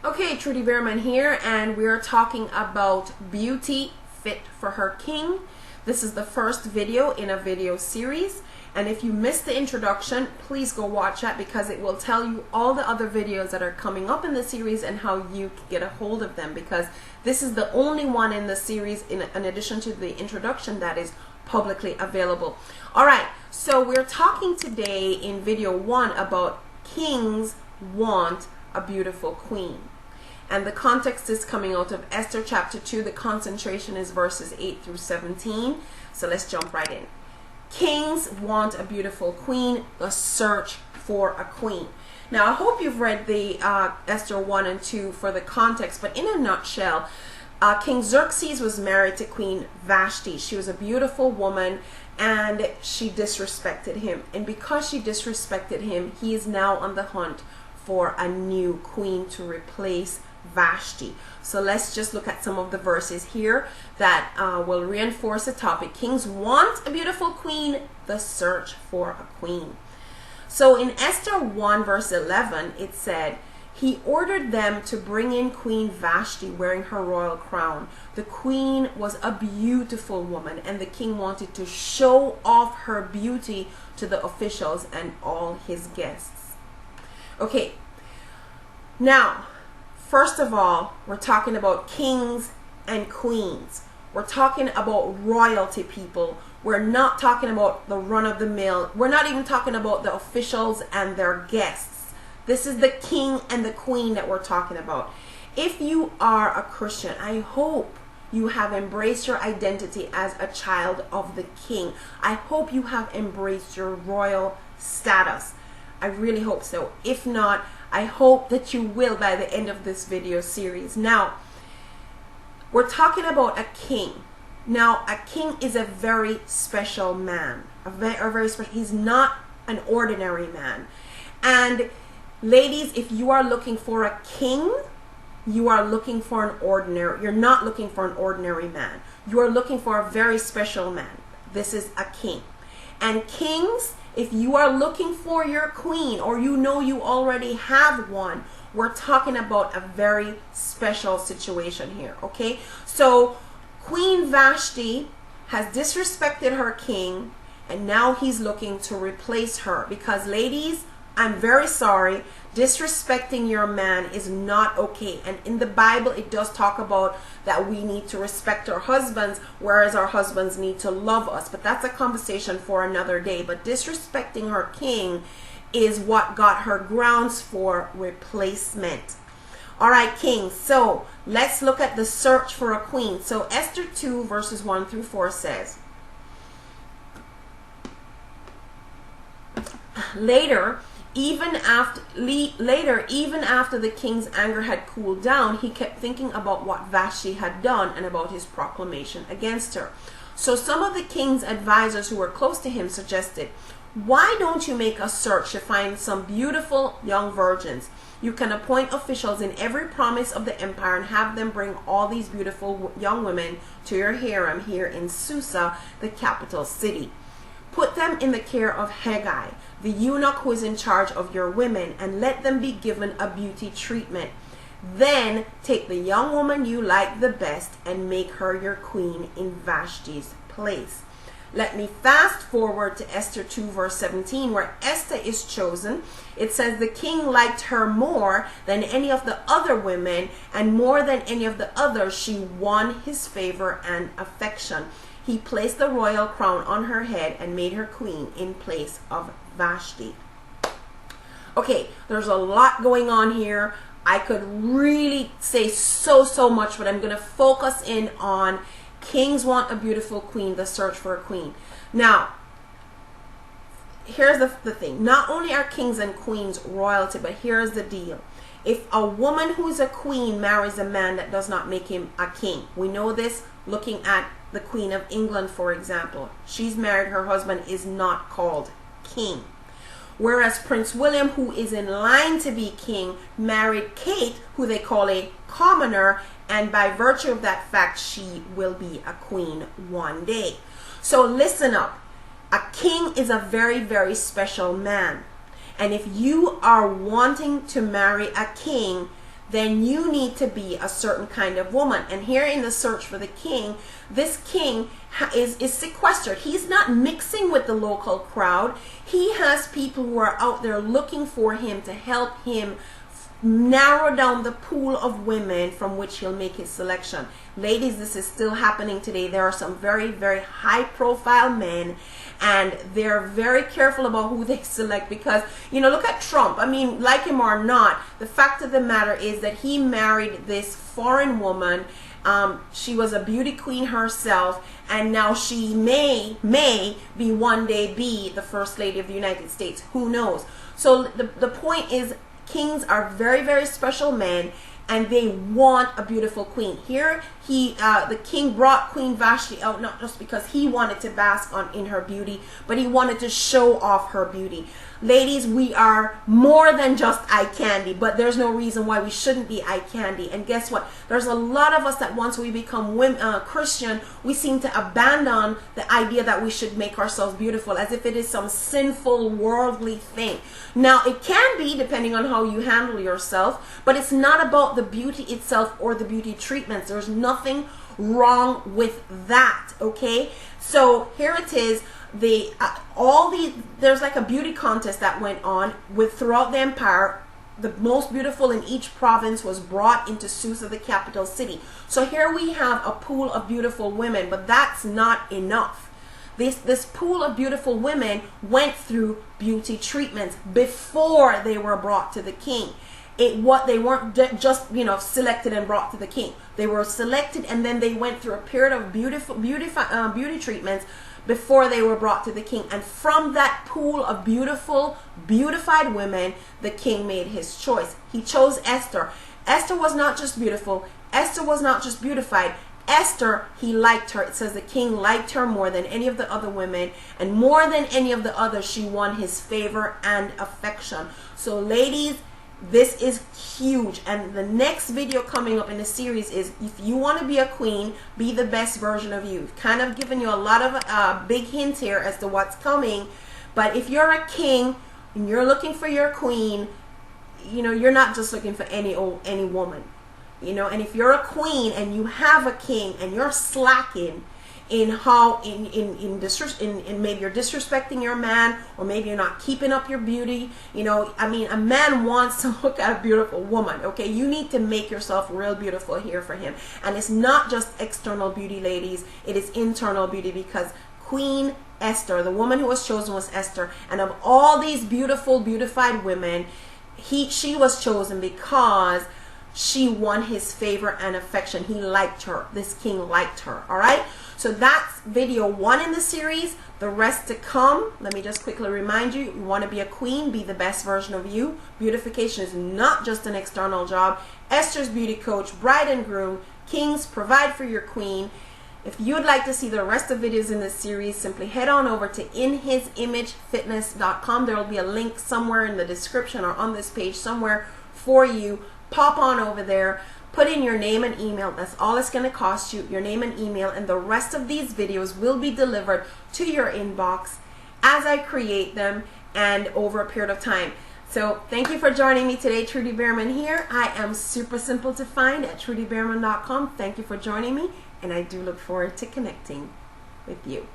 Okay, Trudy Behrman here, and we're talking about beauty fit for her king. This is the first video in a video series, and if you missed the introduction, please go watch that because it will tell you all the other videos that are coming up in the series and how you can get a hold of them, because this is the only one in the series in addition to the introduction that is publicly available. Alright, so we're talking today in video 1 about kings want a beautiful queen. And the context is coming out of Esther chapter 2. The concentration is verses 8 through 17. So let's jump right in. Kings want a beautiful queen, a search for a queen. Now I hope you've read the Esther 1 and 2 for the context, but in a nutshell, King Xerxes was married to Queen Vashti. She was a beautiful woman and she disrespected him. And because she disrespected him, he is now on the hunt for a new queen to replace Vashti. So let's just look at some of the verses here that will reinforce the topic. Kings want a beautiful queen, the search for a queen. So in Esther 1 verse 11 it said, he ordered them to bring in Queen Vashti wearing her royal crown. The queen was a beautiful woman and the king wanted to show off her beauty to the officials and all his guests. Okay, now first of all, we're talking about kings and queens. We're talking about royalty people. We're not talking about the run-of-the-mill. We're not even talking about the officials and their guests. This is the king and the queen that we're talking about. If you are a Christian, I hope you have embraced your identity as a child of the king. I hope you have embraced your royal status. I really hope so. If not, I hope that you will by the end of this video series. Now, we're talking about a king. Now, a king is a very special man. Very special. He's not an ordinary man. And ladies, if you are looking for a king, you are looking for an ordinary. You're not looking for an ordinary man. You are looking for a very special man. This is a king. And kings, if you are looking for your queen or you know you already have one, we're talking about a very special situation here, okay? So Queen Vashti has disrespected her king and now he's looking to replace her because, ladies, I'm very sorry, disrespecting your man is not okay. And in the Bible, it does talk about that we need to respect our husbands, whereas our husbands need to love us. But that's a conversation for another day. But disrespecting her king is what got her grounds for replacement. All right, kings. So let's look at the search for a queen. So Esther 2 verses 1 through 4 says, Later, even after the king's anger had cooled down, he kept thinking about what Vashti had done and about his proclamation against her. So some of the king's advisors who were close to him suggested, why don't you make a search to find some beautiful young virgins? You can appoint officials in every province of the empire and have them bring all these beautiful young women to your harem here in Susa, the capital city. Put them in the care of Haggai, the eunuch who is in charge of your women, and let them be given a beauty treatment. Then take the young woman you like the best and make her your queen in Vashti's place. Let me fast forward to Esther 2 verse 17 where Esther is chosen. It says the king liked her more than any of the other women, and more than any of the others she won his favor and affection. He placed the royal crown on her head and made her queen in place of Vashti. Okay, there's a lot going on here. I could really say so much, but I'm going to focus in on kings want a beautiful queen, the search for a queen. Now, here's the thing. Not only are kings and queens royalty, but here's the deal. If a woman who is a queen marries a man that does not make him a king, we know this looking at the Queen of England, for example. She's married, her husband is not called king. Whereas Prince William, who is in line to be king, married Kate, who they call a commoner, and by virtue of that fact, she will be a queen one day. So listen up. A king is a very special man. And if you are wanting to marry a king, then you need to be a certain kind of woman. And here in the search for the king, this king is sequestered. He's not mixing with the local crowd. He has people who are out there looking for him to help him narrow down the pool of women from which he'll make his selection. Ladies, this is still happening today. There are some very, very high profile men, and they're very careful about who they select, because, you know, look at Trump. I mean, like him or not, the fact of the matter is that he married this foreign woman. She was a beauty queen herself, and now she may be one day be the first lady of the United States. Who knows? So the point is, kings are very, very special men, and they want a beautiful queen. Here, the king brought Queen Vashti out not just because he wanted to bask in her beauty, but he wanted to show off her beauty. Ladies, we are more than just eye candy, but there's no reason why we shouldn't be eye candy. And guess what? There's a lot of us that once we become Christian, we seem to abandon the idea that we should make ourselves beautiful, as if it is some sinful, worldly thing. Now, it can be, depending on how you handle yourself, but it's not about the beauty itself or the beauty treatments. There's nothing wrong with that, okay? So here it is. There's like a beauty contest that went on throughout the empire. The most beautiful in each province was brought into Susa, the capital city. So here we have a pool of beautiful women, but that's not enough. This pool of beautiful women went through beauty treatments before they were brought to the king. They weren't just, you know, selected and brought to the king. They were selected, and then they went through a period of beauty treatments before they were brought to the king. And from that pool of beautiful, beautified women, the king made his choice. He chose Esther. Esther was not just beautiful. Esther was not just beautified. Esther, he liked her. It says the king liked her more than any of the other women, and more than any of the others, she won his favor and affection. So ladies, this is huge. And the next video coming up in the series is, if you want to be a queen, be the best version of you. Kind of giving you a lot of big hints here as to what's coming. But if you're a king and you're looking for your queen, you know, you're not just looking for any woman, you know. And if you're a queen and you have a king and you're slacking in maybe you're disrespecting your man, or maybe you're not keeping up your beauty, you know, I mean, a man wants to look at a beautiful woman, okay? You need to make yourself real beautiful here for him. And it's not just external beauty, ladies, it is internal beauty, because Queen Esther, the woman who was chosen, was Esther. And of all these beautiful, beautified women, she was chosen because she won his favor and affection. He liked her. This king liked her. All right. So that's video 1 in the series. The rest to come. Let me just quickly remind you, you want to be a queen, be the best version of you. Beautification is not just an external job. Esther's Beauty Coach, Bride and Groom, Kings, provide for your queen. If you would like to see the rest of videos in this series, simply head on over to inhisimagefitness.com. There will be a link somewhere in the description or on this page somewhere for you. Pop on over there, put in your name and email. That's all it's going to cost you, your name and email, and the rest of these videos will be delivered to your inbox as I create them and over a period of time. So thank you for joining me today. Trudy Behrman here. I am super simple to find at trudybehrman.com. Thank you for joining me, and I do look forward to connecting with you.